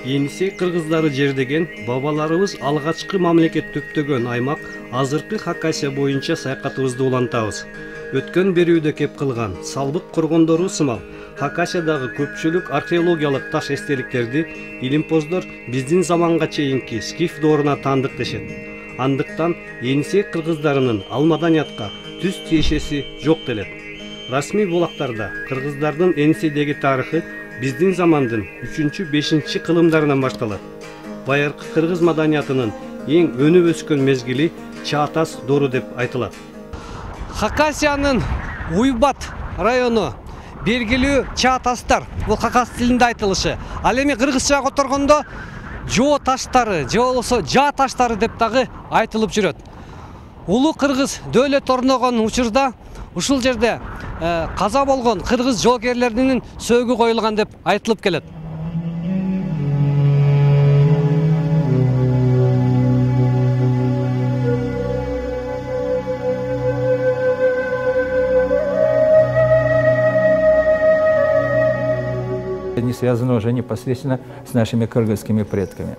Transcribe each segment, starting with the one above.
Енисей кыргыздары жердеген бабаларыбыз алгачкы мамлекет түптөгөн аймак азыркы Хакасия боюнча саякатыбызды улантабыз. Өткөн берүүдө кеп кылган салбык коргондору сымал Хакасиядагы көпчүлүк археологиялык таш эстеликтерди илимпоздор биздин заманга чейинки скиф дооруна таандык дешет. Андыктан Енисей кыргыздарынын ал маданиятка түз тиешеси жок делет. Расмий булактарда кыргыздардын Енисейдеги тарыхы биздин замандын 3-5 кылымдарынан башталат. Байыркы кыргыз маданиятынын эң өнүп өскөн мезгили Чаатас доору деп айтылат. Хакасиянын Уйбат району белгилүү Чаатастар, бул хакас тилинде айтылышы. Ал эми кыргызча которгондо жоо таштары, же болбосо жаа таштары деп дагы айтылып жүрөт. Улуу кыргыз дөөлөт орногон учурда ушул жерде каза болгон кыргыз жоокерлеринин сөөгү коюлган деп айтылып келет. Не связано уже непосредственно с нашими кыргызскими предками.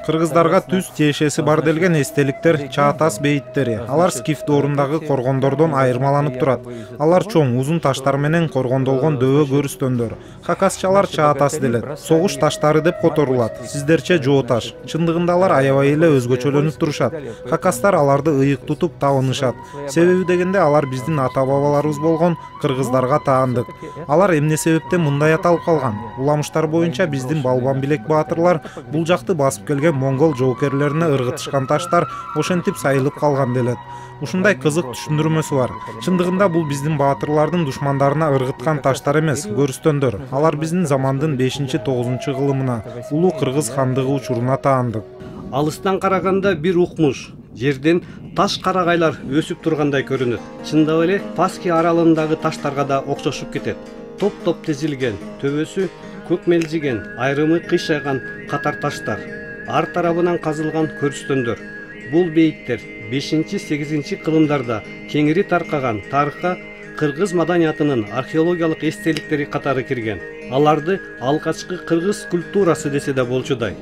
Кыргыздарга түз тиешеси бар делген эстеликтер Чаатас бейиттери. Алар скиф доорундагы коргондордон айырмаланып турат. Алар чоң, узун таштар менен коргондолгон дөбө көрүстөндөр. Хакасчалар Чаатас делет. Согуш таштары деп которулат. Сиздерче жоо таш. Чындыгында алар аябай эле өзгөчөлөнүп турушат. Хакастар аларды ыйык тутуп табынышат. Себеби дегенде алар биздин ата-бабаларыбыз болгон кыргыздарга таандык. Алар эмне себептен мындай аталып калган? Уламыштар боюнча биздин балбан билек баатырлар бул жакты басып келген монгол жоокерлерине ыргытышкан таштар ошентип сайылып калган делет. Ушундай кызык түшүндүрмөсү бар. Чындыгында бул биздин баатырлардын душмандарына ыргыткан таштар эмес, көрүстөндөр. Алар биздин замандын 5-9 кылымына, улуу кыргыз хандыгы учуруна таандык. Алыстан караганда бир укмуш жерден таш карагайлар өсүп тургандай көрүнөт. Чындап эле Паски аралындагы таштарга да окшошуп кетет. Топ-топ тизилген, төбөсү көк мелжиген, айрымы кыйшайган катар таштар. Ар тарабынан казылган көрүстөндөр. Бул бейиттер 5-8 кылымдарда кеңири таркаган тарыхка кыргыз маданиятынын археологиялык эстеликтери катары кирген. Аларды алгачкы кыргыз культурасы десе да болчудай.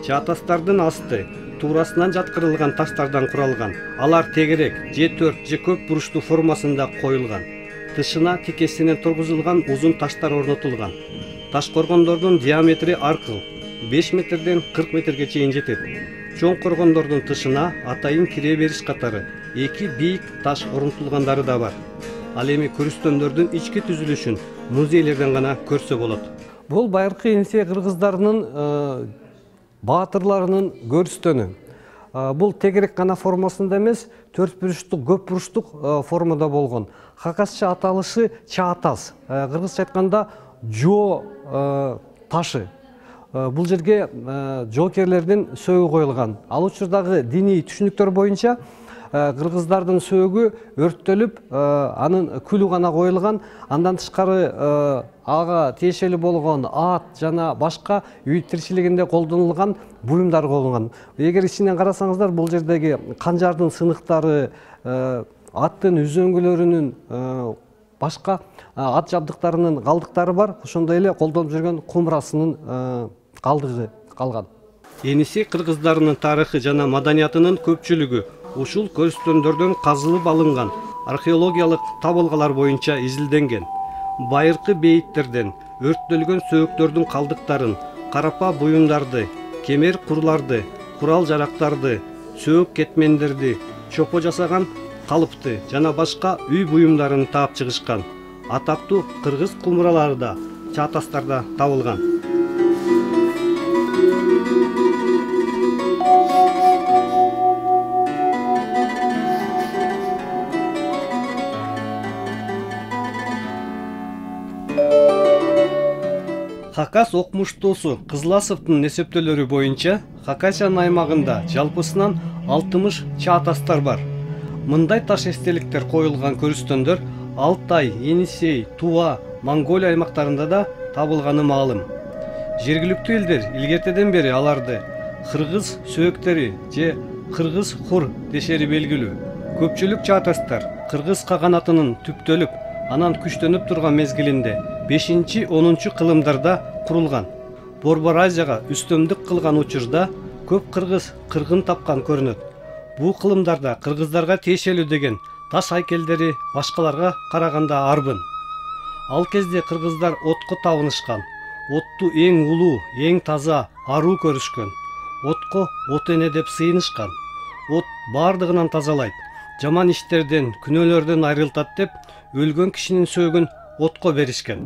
Чаатастардын асты туурасынан жаткырылган таштардан куралган. Алар тегерек, же төрт, же көп буруштуу формасында коюлган. Тышына тикесинен тургузулган узун таштар орнотулган. Таш коргондордун диаметри аркыл 5 метрден 40 метрге чейин жетет. Чоң коргондордун тышына атайын кире бериш катары 2 бийик таш орнотулгандары да бар. Ал эми көрүстөндөрдүн ички түзүлүшүн музейлерден гана көрсө болот. Бул байыркы Енисей кыргыздарынын баатырларынын көрүстөнү. Бул тегерек гана формасында эмес, төрт буруштук, көп буруштук формада болгон. Хакасча аталышы Чаатас. Кыргызча айтканда жоо ташы. Бул жерге жоокерлердин сөөгү коюлган. Ал учурдагы диний түшүнүктөр боюнча кыргыздардын сөөгү өрттөлүп, анын күлү гана коюлган. Андан тышкары ага тиешелүү болгон ат жана башка үй тирчилигинде колдонулган буюмдар коюлган. Эгер ичинен карасаңыздар, бул жердеги канжардын сыныктары, аттын үзөңгүлөрүнүн башка ат жабдыктарынын калдыктары бар. Ошондой эле колдонуп жүргөн кумурасынын калдыгы калган. Енисей кыргыздарынын тарыхы жана маданиятынын көпчүлүгү ушул көрүстөндөрдөн казылып алынган археологиялык табылгалар боюнча изилденген. Байыркы бейиттерден өрттөлгөн сөөктөрдүн калдыктарын, карапа буюмдарды, кемер курларды, курал жарактарды, сөөк кетмендерди, чопо жасаган калыпты жана башка үй буюмдарын таап чыгышкан. Атактуу кыргыз кумуралары да Чаатастарда табылган. Хакас окумуштуусу Кызыласовдун эсептөөлөрү боюнча Хакасиянын аймагында жалпысынан 60 Чаатастар бар. Мындай таш эстеликтер коюлган көрүстөндөр Алтай, Енисей, Тува, Монголия аймактарында да табылганы маалым. Жергиликтүү элдер илгертеден бери аларды кыргыз сөөктери же кыргыз хур дешери белгилүү. Көпчүлүк Чаатастар кыргыз каганатынын түптөлүп, анан күчтөнүп турган мезгилинде 5-10 кылымдарда курулган. Борбор Азияга үстөмдүк кылган учурда көп кыргыз кыргын тапкан көрүнөт. Бул кылымдарда кыргыздарга тиешелүү деген таш айкелдери башкаларга караганда арбын. Ал кезде кыргыздар отко табынышкан. Отту эң улуу, эң таза, аруу көрүшкөн. Отко от эне деп сыйынышкан. От бардыгынан тазалайт, жаман иштерден, күнөөлөрдөн айрылтат деп өлгөн кишинин сөөгүн отко беришкен.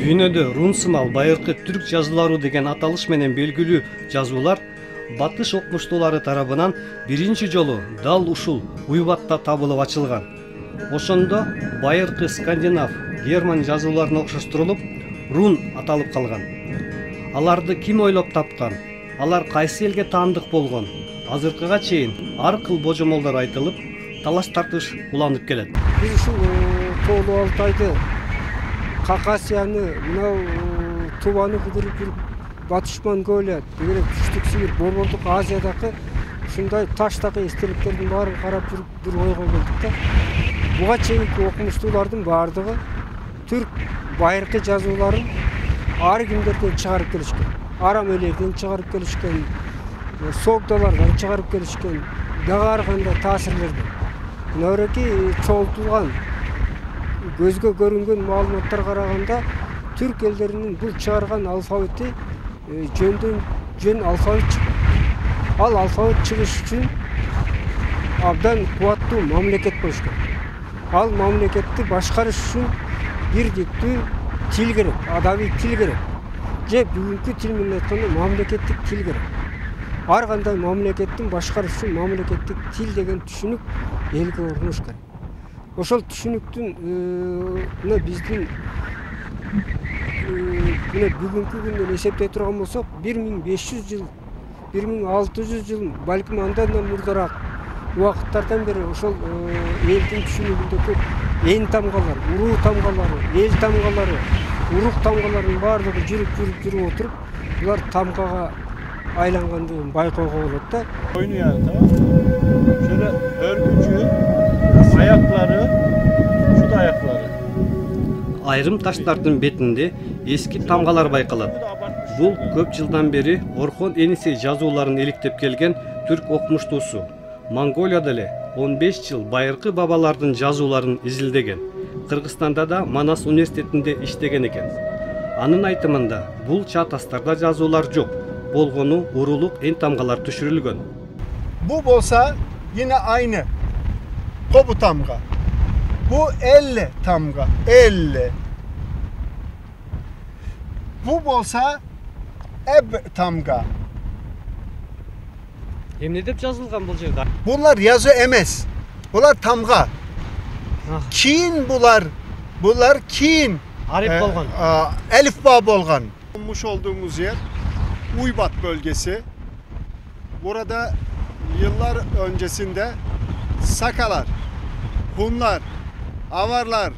Дүйнөдө рун сымал байыркы түрк жазуулары деген аталыш менен белгилүү жазуулар батыш окумуштуулары тарабынан биринчи жолу дал ушул Уйбатта табылып ачылган. Ошондо байыркы скандинав, герман жазууларына окшоштурулуп рун аталып калган. Аларды ким ойлоп тапкан? Алар кайсы элге таандык болгон? Азыркыга чейин ар кыл божомолдор айтылып, талаш тартыш уланып келет. Биз ушул Тоолуу Алтайды, Какасияны, мынау Туваны кыдырып жүрүп, Батыш Монголия, дегенде Түштүк Сибир, Борбордук Азиядагы ушундай таштагы эстеликтердин баарын карап жүрүп бир ойго келдик да. Буга чейинки окумуштуулардын баардыгы түрк байыркы жазууларын ар кимдерден чыгарып келишкен. Арам элерден чыгарып келишкен, согдалардан чыгарып келишкен, дагы ар кандай таасирлерден. Мынауреки чоңултулган көзгө көрүнгөн маалыматтар караганда түрк элдеринин бул чыгарган алфавити жөндөн жөн алфавит чыгат. Ал алфавит чыгыш үчүн абдан кубаттуу мамлекет болушкан. Ал мамлекетти башкарыш үчүн бирдиктүү тил керек, адабий тил керек. Же бүгүнкү тил менен айтканда мамлекеттик тил керек. Ар кандай мамлекеттин башкарыш үчүн мамлекеттик тил деген түшүнүк элге орнуш керек. Ошол түшүнүктүн биздин бүгүнкү күндөн эсептей турган болсок 1500 жыл, 1600 жыл, балким андан да мурдараак убакыттардан бери ошол элдин түшүнүгүндө көп эн тамгалар, уруу тамгалары, эл тамгалары, урук тамгаларынын баардыгы жүрүп отуруп, булар тамгага айлангандыгын байкоого болот да. Oynuyor tamam mı? Şöyle örgücü, ayakları, şu da ayakları. Айрым таштардын бетинде эски тамгалар байкалат. Бул көп жылдан бери Орхон Энисей жазууларын иликтеп келген түрк окумуштуусу. Монголияда эле 15 жыл байыркы бабалардын жазууларын изилдеген. Кыргызстанда да Манас университетинде иштеген экен. Анын айтымында бул чаатастарда жазуулар жок. Болгону урулук эн тамгалар түшүрүлгөн. Bu bolsa yine aynı. Kobu tamga. Bu 50 tamga. 50. Bu bolsa eb tamga. Эмне деп жазылган бул жерде? Bunlar yazı emez. Bunlar tamga. Kin bular. Bunlar kin. Arif болгон. Elifba bolgan. Olmuş olduğumuz yer Uybat bölgesi. Burada yıllar öncesinde Sakalar, Hunlar, Avarlar,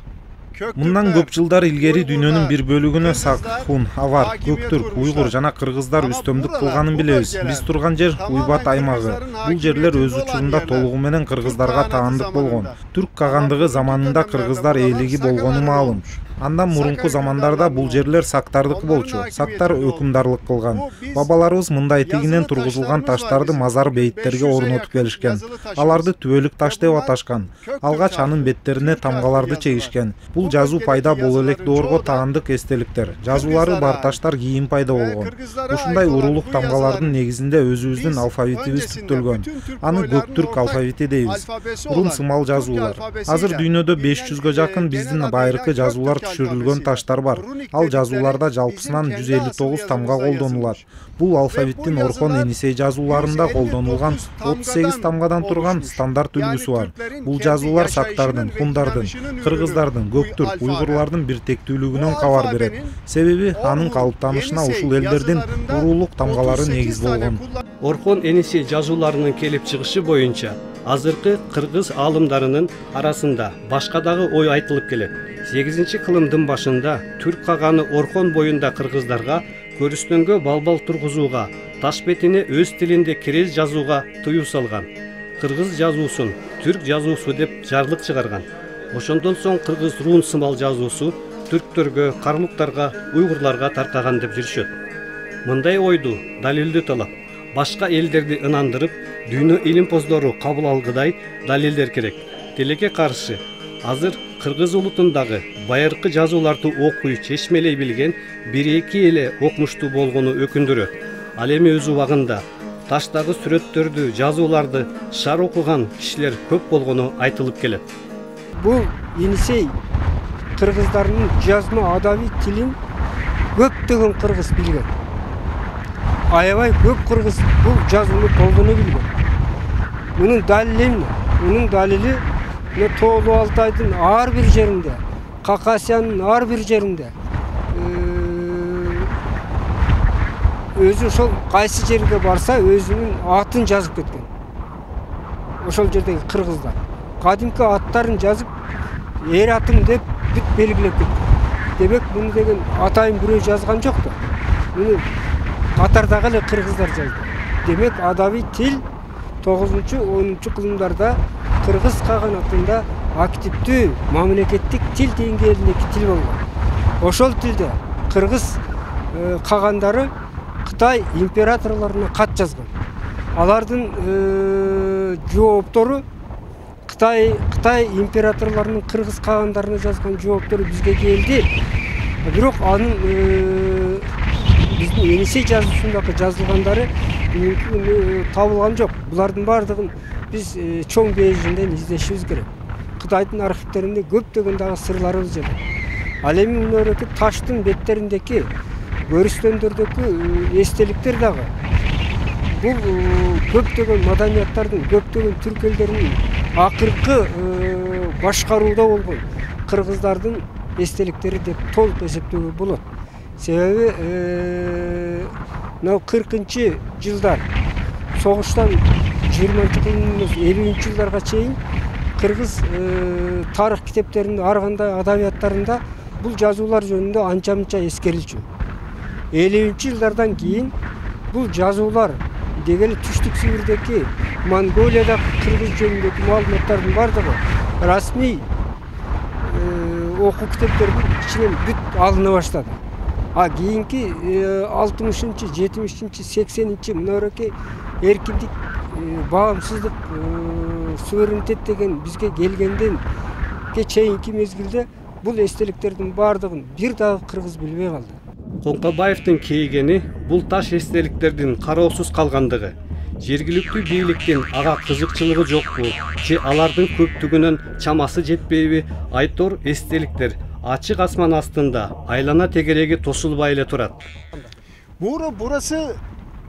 Мындан көп жылдар илгери дүйнөнүн бир бөлүгүнө сак, хун, авар, көктүрк, уйгур жана кыргыздар үстөмдүк кылганын билебиз. Биз турган жер Уйбат аймагы. Бул жерлер өз учурунда толугу менен кыргыздарга таандык болгон. Түрк кагандыгы заманында кыргыздар ээлиги болгону маалым. Андан мурунку замандарда бул жерлер сактардык болчу. Сактар өкүмдарлык кылган. Бабаларыбыз мындай тигинен тургузулган таштарды мазар бейиттерге орнотуп келишкен. Аларды түбөлүк таш деп аташкан. Алгач анын беттерине тамгаларды чегишкен. Бул жазуу пайда боло элек доорго таандык эстеликтер. Жазуулары бар таштар кийин пайда болгон. Ушундай урулук тамгалардын негизинде өзүбүздүн алфавитибиз түптөлгөн. Аны Көктүрк алфавити дейбиз. Рун сымал жазуулар. Азыр дүйнөдө 500гө жакын биздин байыркы жазуулар түшүрүлгөн таштар бар. Ал жазууларда жалпысынан 159 тамга колдонулат. Бул алфавиттин Орхон Энисей жазууларында колдонулган 38 тамгадан турган стандарт үлгүсү бар. Бул жазуулар сактардын, хундардын, кыргыздардын, көктүрк, уйгурлардын бир тектүүлүгүнөн кабар берет. Себеби анын калыптанышына ушул элдердин урулук тамгалары негиз болгон. Орхон Энисей жазууларынын келип чыгышы боюнча азыркы кыргыз аалымдарынын арасында башка дагы ой айтылып келет. 8-чи кылымдын башында түрк каганы Орхон боюнда кыргыздарга көрүстөнгө балбал тургузууга, таш бетине өз тилинде кирез жазууга тыюу салган. Кыргыз жазуусун түрк жазуусу деп жарлык чыгарган. Ошондон соң кыргыз рун сымал жазуусу түрктөргө, карлуктарга, уйгурларга таркаган деп жүрүшөт. Мындай ойду далилдөө талап башка элдерди ынандырып, дүйнө илимпоздору кабыл алгыдай далилдер керек. Тилекке каршы азыр кыргыз улутундагы байыркы жазууларды окуй, чечмелей билген 1-2 эле окумуштуу болгону өкүндүрөт. Ал эми өз убагында таштагы сүрөттөрдү, жазууларды шар окуган кишилер көп болгону айтылып келет. Бул Енисей кыргыздарынын жазма адаби тилин көптөгөн кыргыз билген. Аябай көп кыргыз бул жазууну колдоно билген. Мунун далили эмне? Мунун далили Тоолуу Алтайдын ар бир жеринде, Какасиянын ар бир жеринде өзү ошол кайсы жерге барса өзүнүн атын жазып кеткен. Ошол жердеги кыргыздар кадимки аттарын жазып, эр атым деп бүт белгилеп кеткен. Демек муну деген атайын бирөө жазган жок да. Муну катардагы эле кыргыздар жазды. Демек адаби тил 9-10 кылымдарда кыргыз каганатында активдүү мамлекеттик тил деңгээлиндеги тил болгон. Ошол тилде кыргыз кагандары Кытай императорлоруна кат жазган. Алардын жооптору Кытай императорлорунун кыргыз кагандарына жазган жооптору бизге келди. Бирок анын биздин Енисей жазуусундагы жазылгандары табылган жок. Булардын бардыгын биз чоң бейжинден издешибиз керек. Кытайдын архивтеринде көптөгөн дагы сырларыбыз жатат. Ал эми мынөрөкү таштын беттериндеги көрүстөндөрдөгү эстеликтер дагы бул көптөгөн маданияттардын, көптөгөн түрк элдеринин акыркы башкарууда болгон кыргыздардын эстеликтери деп толук эсептөөгө болот. Себеби мына 40-жылдар согуштан 20-50 жылдарга чейин кыргыз тарых китептеринде, ар кандай адабияттарында бул жазуулар жөнүндө анча-мынча эскерилчү. 50-жылдардан кийин бул жазуулар дегеле Түштүк Сибирдеги, Монголиядагы кыргыз жөнүндөгү маалыматтардын бардыгы расмий окуу китептердин ичинен бүт алына баштады. А кийинки 60-70-80 мынөрөкөй эркиндик, баамсыздык, суверенитет деген бизге келгенден чейинки мезгилде бул эстеликтердин бардыгын бир дагы кыргыз билбей калды. Коңкобаевдин кейигени бул таш эстеликтердин кароосуз калгандыгы, жергиликтүү бийликтин ага кызыкчылыгы жокпу же алардын көптүгүнөн чамасы жетпейби, айтор эстеликтер ачык асман астында айлана тегереги тосулбай эле турат. Burası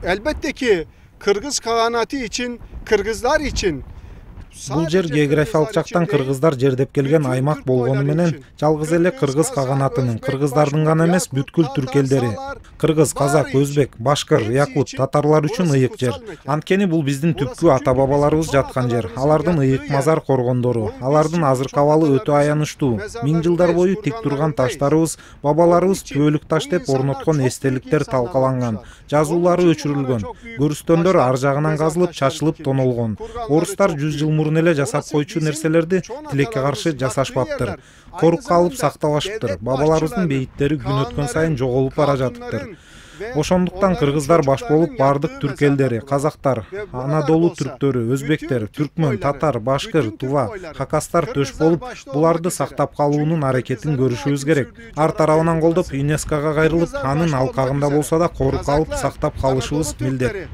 elbette ki Kırgız kaganatı için, Kırgızlar için Бул жер географиялык жактан кыргыздар жердеп келген аймак болгону менен жалгыз эле кыргыз каганатынын, кыргыздардын гана эмес бүткүл түрк элдери, кыргыз, казак, өзбек, башкыр, якут, татарлар үчүн ыйык жер. Анткени бул биздин түпкү ата-бабаларыбыз жаткан жер. Алардын ыйык мазар коргондору, алардын азыркы абалы өтө аянычтуу. 1000 жылдар бою тик турган таштарыбыз, бабаларыбыз түбөлүк таш деп орноткон эстеликтер талкаланган, жазуулары өчүрүлгөн, көрүстөндөр ар жагынан казылып, чачылып тонолгон. Орустар 100 жыл мурун эле жасап койчу нерселерди тилекке каршы жасашпаптыр. Корукка алып сактабашыптыр. Бабаларыбыздын бейиттери күн өткөн сайын жоголуп бара жатыптыр. Ошондуктан кыргыздар баш болуп бардык түрк элдери, казактар, Анадолу түрктөрү, өзбектер, түркмөн, татар, башкыр, тува, хакастар төш болуп, буларды сактап калуунун аракетин көрүшүбүз керек. Ар тарабынан колдоп ЮНЕСКОга кайрылып, анын алкагында болсо да корукка алып сактап калышыбыз милдет.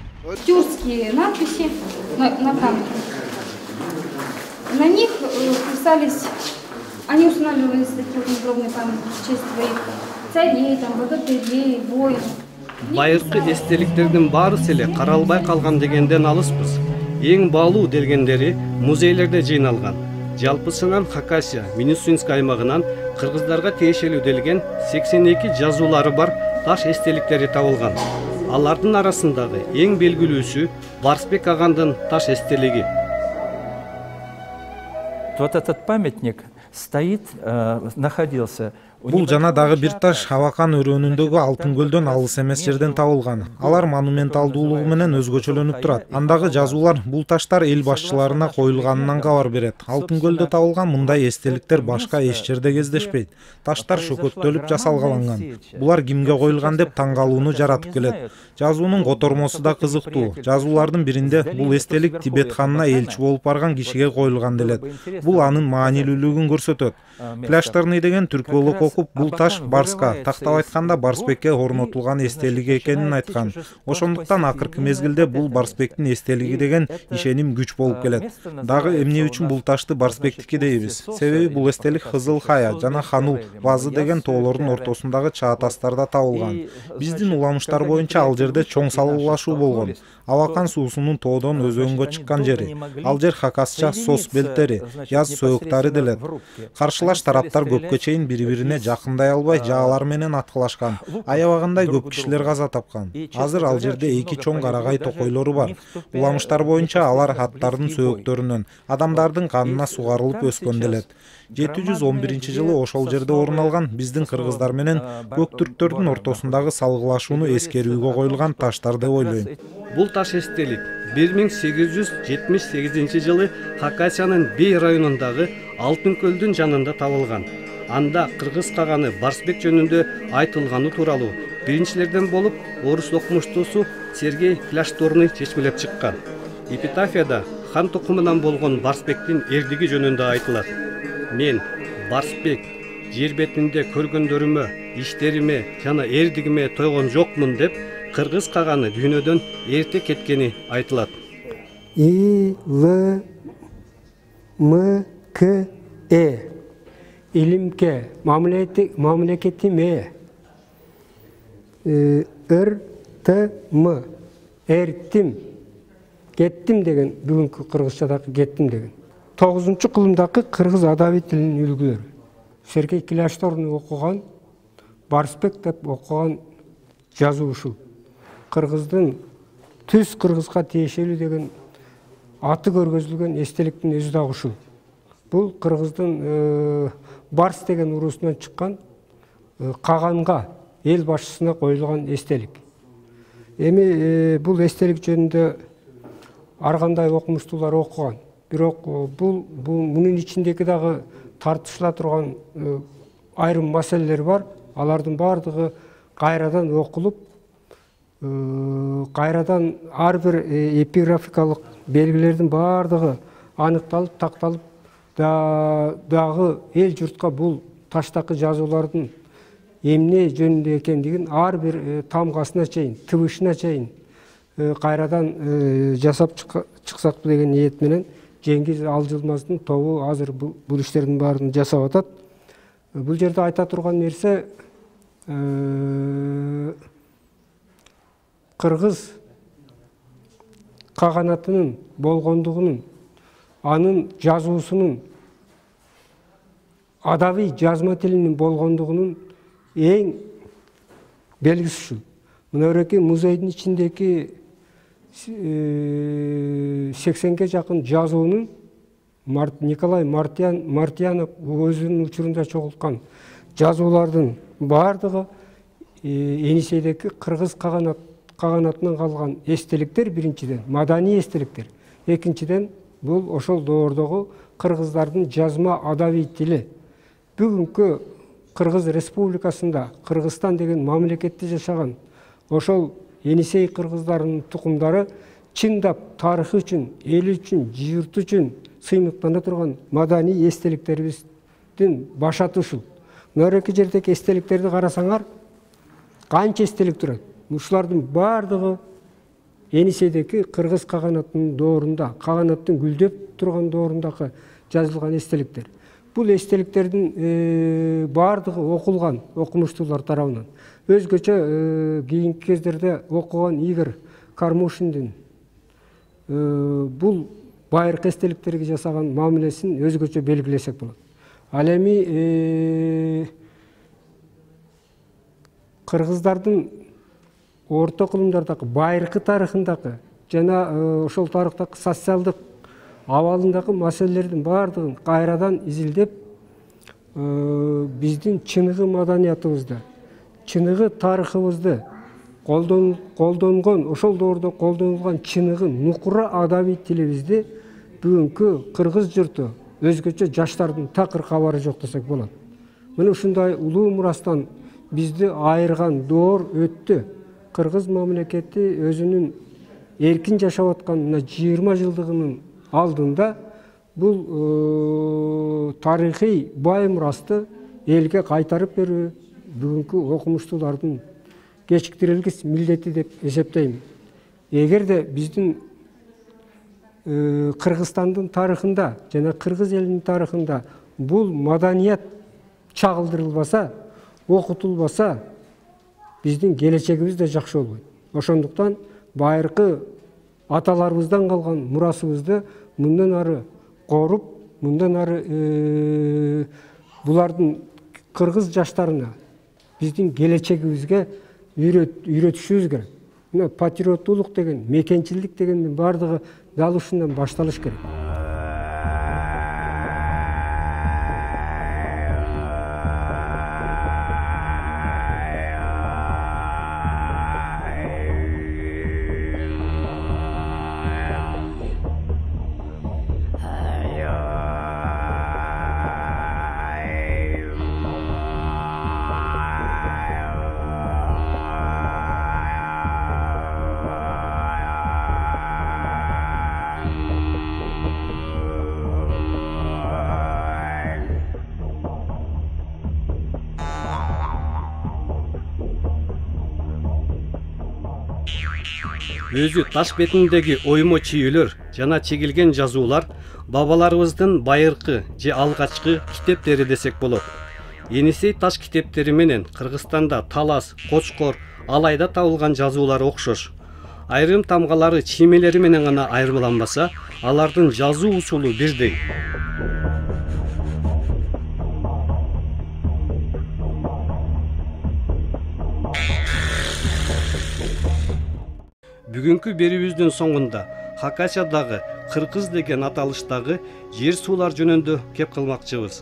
Тюркские надписи на камне. На них писались, они устанавливались такие надгробные памятники в честь своих царей, богатырей, воинов. Байыркы эстеликтердин баарысы эле каралбай калган дегенден алыспыз. Эң баалуу делгендери музейлерде жыйналган. Жалпысынан Хакасия, Минусинск аймагынан кыргыздарга тиешелүү делген 82 жазуулары бар таш эстеликтери табылган. Алардын арасындагы эң белгилүүсү Барсбек агандын таш эстелиги. Вот этот памятник стоит, находился. Бул жана дагы бир таш Абакан өрөөнүндөгү Алтын көлдөн алыс эмес жерден табылган. Алар монументалдуулугу менен өзгөчөлөнүп турат. Андагы жазуулар бул таштар эл башчыларына коюлганынан кабар берет. Алтын көлдө табылган мындай эстеликтер башка эч жерде кездешпейт. Таштар шөкөттөлүп жасалгаланган. Булар кимге коюлган деп таң калууну жаратып келет. Жазуунун котормосу да кызыктуу. Жазуулардын биринде бул эстелик Тибет ханына элчи болуп барган кишиге коюлган делет. Бул анын маанилүүлүгүн көрсөтөт. Кляштырный деген түркөлүк окуп, бул таш Барска, тактап айтканда Барсбекке орнотулган эстелиги экенин айткан. Ошондуктан акыркы мезгилде бул Барсбектин эстелиги деген ишеним күч болуп келет. Дагы эмне үчүн бул ташты Барсбектики дейбиз? Себеби бул эстелик Кызыл Хая жана Ханул Вазы деген тоолордун ортосундагы чаатастарда табылган. Биздин уламыштар боюнча ал жерде чоң салгылашуу болгон. Абакан суусунун тоодон өзөнгө чыккан жери. Ал жер хакасча Сос белтери, Яз сөөктары делет. Каршылаш тараптар көпкө чейин бири-бирине жакындай албай, жаалар менен аткылашкан. Аябагандай көп кишилер каза тапкан. Азыр ал жерде 2 чоң карагай токойлору бар. Уламыштар боюнча алар аттардын сөөктөрүнөн, адамдардын канына сугарылып өскөн делет. 711-жылы ошол жерде орун алган биздин кыргыздар менен көк түрктөрдүн ортосундагы салгылашууну эскерүүгө коюлган таштар деп ойлойм. Бул таш эстелик 1878-жылы Хакасиянын Бей районундагы Алтын көлдүн жанында табылган. Анда кыргыз каганы Барсбек жөнүндө айтылганы тууралуу биринчилерден болуп орус окумуштуусу Сергей Кляштырный чечмелеп чыккан. Эпитафияда хан тукумунан болгон Барсбектин эрдиги жөнүндө айтылат. Мен Барсбек жер бетинде көргөндөрүмө, иштериме жана эрдигиме тойгон жокмун деп кыргыз каганы дүйнөдөн эрте кеткени айтылат. İLMKE İlimke mamleketime ırtımı erttim kettim деген бүгүнкү кыргызчадагы кеттим деген 9-кылымдагы кыргыз адаби тилинин үлгүлөрү. Сергей Кляштырный окуган, Барсбек деп окуган жазуу ушул. Кыргыздын түз кыргызга тиешелүү деген аты көргөзүлгөн эстеликтин өзү да ушул. Бул кыргыздын Барс деген урусунан чыккан каганга эл башчысына коюлган эстелик. Эми бул эстелик жөнүндө ар кандай окумуштуулар окуган. Бирок бул мунун ичиндеги дагы тартышыла турган айрым маселелер бар. Алардын бардыгы кайрадан окулуп, кайрадан ар бир эпиграфикалык белгилердин бардыгы аныкталып, такталып, дагы эл журтка бул таштакы жазуулардын эмне жөнүндө экендигин ар бир тамгасына чейин, тыбышына чейин кайрадан жасап чыксак деген ниет менен Жеңгиз Алжылмаздын тобу азыр бул иштердин баарын жасап атат. Бул жерде айта турган нерсе кыргыз каганатынын болгондугунун, анын жазуусунун адаби жазма тилинин болгондугунун эң белгиси ушул. Мына музейдин ичиндеги 80ге жакын жазуунун Николай Мартьянов өзүнүн учурунда чогулткан жазуулардын бардыгы Енисейдеги кыргыз каганатынан калган эстеликтер, биринчиден маданий эстеликтер, экинчиден бул ошол доордогу кыргыздардын жазма адаби тили. Бүгүнкү Кыргыз Республикасында Кыргызстан деген мамлекетте жашаган ошол Енисей кыргыздарынын тукумдары чындап тарыхы үчүн, эли үчүн, журту үчүн сыймыктана турган маданий эстеликтерибиздин башаты ушул. Мына жердеги эстеликтерди карасаңар, канча эстелик турат. Ушулардын бардыгы Енисейдеги кыргыз каганатынын доорунда, каганаттын гүлдөп турган доорундагы жазылган эстеликтер. Бул эстеликтердин бардыгы окулган окумуштуулар тарабынан. Өзгөчө кийинки кездерде окуган Игорь Кармушиндин бул байыркы эстеликтерге жасаган мамилесин өзгөчө белгилесек болот. Ал эми кыргыздардын орто кылымдардагы байыркы тарыхындагы жана ошол тарыхтагы социалдык абалындагы маселелердин бардыгын кайрадан изилдеп, биздин чыныгы маданиятыбызды, чыныгы тарыхыбызды колдонгон, ошол доордо колдонулган чыныгы нукура адабий тилибизди бүгүнкү кыргыз журту өзгөчө жаштардын такыр кабары жок десек болот. Мына ушундай улуу мурастан бизди айырган доор өттү. Кыргыз мамлекети өзүнүн эркин жашап аткан 20 жылдыгынын алдында бул тарыхый бай мурасты элге кайтарып берүү бүгүнкү окумуштуулардын кечиктирилгис милдети деп эсептейм. Эгерде биздин Кыргызстандын тарыхында жана кыргыз элинин тарыхында бул маданият чагылдырылбаса, окутулбаса, биздин келечегибиз да жакшы болбойт. Ошондуктан байыркы аталарыбыздан калган мурасыбызды мындан ары коруп, мындан ары булардын кыргыз жаштарына биздин келечегибизге үйрөтүшүбүз керек. Мына патриоттуулук деген, мекенчилдик дегендин бардыгы дал ушундан башталыш керек. Өзү таш бетиндеги оймо чүйүлөр жана чегилген жазуулар бабаларыбыздын байыркы же алгачкы китептери десек болот. Енисей таш китептери менен Кыргызстанда Талас, Кочкор, Алайда табылган жазуулар окшош. Айрым тамгалары чиймелери менен гана айырмаланбаса, алардын жазуу усулу бирдей. Бүгүнкү берүүбүздүн соңунда Хакасиядагы Кыргыз деген аталыштагы жер суулар жөнүндө кеп кылмакчыбыз.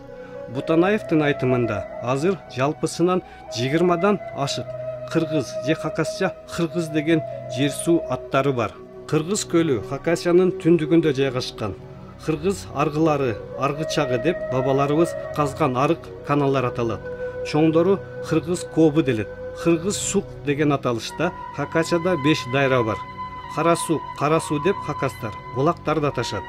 Бутанаевдин айтымында азыр жалпысынан 20дан ашык Кыргыз же Хакасия Кыргыз деген жер суу аттары бар. Кыргыз көлү Хакасиянын түндүгүндө жайгашкан. Кыргыз аргылары, аргычагы деп бабаларыбыз казган арык каналдар аталат. Чоңдору Кыргыз кобу делет. Кыргыз сук деген аталышта Хакасияда 5 дайра бар. Кара суу деп хакастар, булактарды аташат.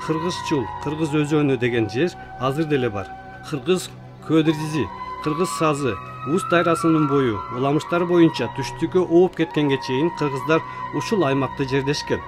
Кыргыз чул, Кыргыз өзөнү деген жер азыр деле бар. Кыргыз көдүрдизи, Кыргыз сазы, Уз дайрасынын бою, уламыштар боюнча түштүккө ооп кеткенге чейин кыргыздар ушул аймакты жердешкен.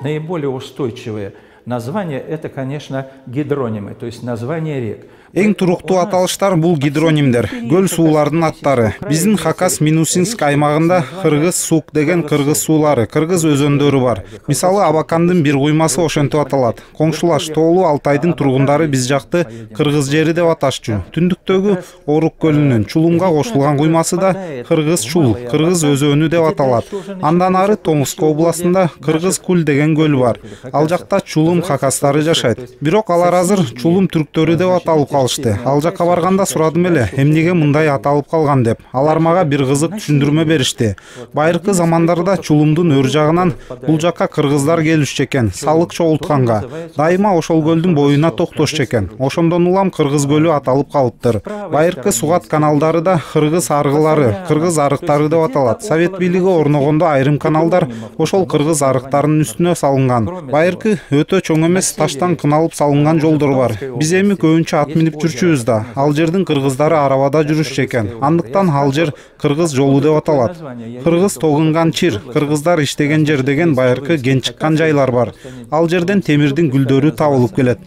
Наиболее устойчивые названия — это, конечно, гидронимы, то есть названия рек. Эң туруктуу аталыштар бул гидронимдер, көл суулардын аттары. Биздин Хакас-Минусинск аймагында Кыргыз сук деген кыргыз суулары, кыргыз өзөндөрү бар. Мисалы Абакандын бир куймасы ошентип аталат. Коңшулаш Тоолу Алтайдын тургундары биз жакты кыргыз жери деп аташчу. Түндүктөгү Орук көлүнүн Чулумга кошулган куймасы да Кыргыз чул, кыргыз өзөнү деп аталат. Андан ары Томск областында Кыргыз кул деген көл бар. Ал жакта Чулум хакастары жашайт. Бирок алар азыр Чулум түрктөрү деп аталып калышты. Ал жакка барганда сурадым эле, эмнеге мындай аталып калган деп. Алар мага бир кызык түшүндүрмө беришти. Байыркы замандарда Чулумдун өр жагынан бул жакка кыргыздар келишчү экен, салык чогултканга. Дайыма ошол көлдүн боюна токтошчу экен. Ошондон улам Кыргыз көлү аталып калыптыр. Байыркы сугат каналдары да Кыргыз аргылары, Кыргыз арыктары деп аталат. Совет бийлиги орногондо айрым каналдар ошол Кыргыз арыктарынын үстүнө салынган. Байыркы өтө чоң эмес таштан кыналып салынган жолдор бар. Биз эми көбүнчө ат минип жүрчүбүз да. Ал жердин кыргыздары арабада жүрүшчү экен. Андыктан ал жер Кыргыз жолу деп аталат. Кыргыз тогунган чир, кыргыздар иштеген жер деген байыркы ген чыккан жайлар бар. Ал жерден темирдин гүлдөрү табылып келет.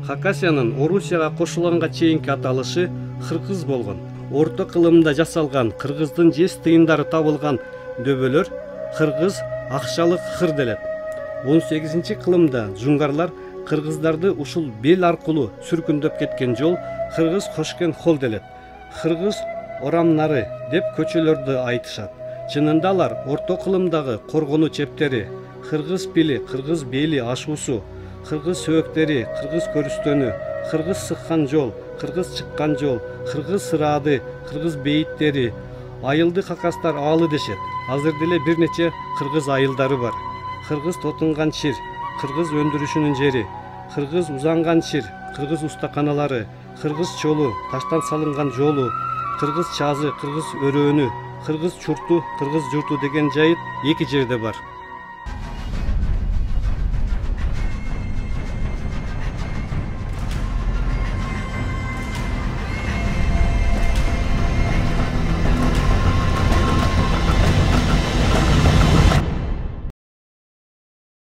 Хакасиянын Орусияга кошулганга чейинки аталышы Кыргыз болгон. Орто кылымда жасалган кыргыздын жез тыйындары табылган дөбөлөр кыргыз акчалык хыр делет. 18 кылымда жунгарлар кыргыздарды ушул бел аркылуу сүркүндөп кеткен жол Кыргыз Хошкен хол делет. Кыргыз орамнары деп көчөлөрдү айтышат. Чынында алар орто кылымдагы коргонуу чептери, Кыргыз пили, Кыргыз бели ашуусу, Кыргыз сөөктери, Кыргыз көрүстөнү, кыргыз сыккан жол, кыргыз чыккан жол, кыргыз сыраады, кыргыз бейиттери, айылды какастар аалы дешет. Азыр деле бир нече кыргыз айылдары бар. Кыргыз тотунган чир, кыргыз өндүрүшүнүн жери, кыргыз узанган чир, кыргыз устаканалары, кыргыз чолу, таштан салынган жолу, кыргыз чазы, кыргыз өрөөнү, кыргыз чурту, кыргыз журту деген жайыт эки жерде бар.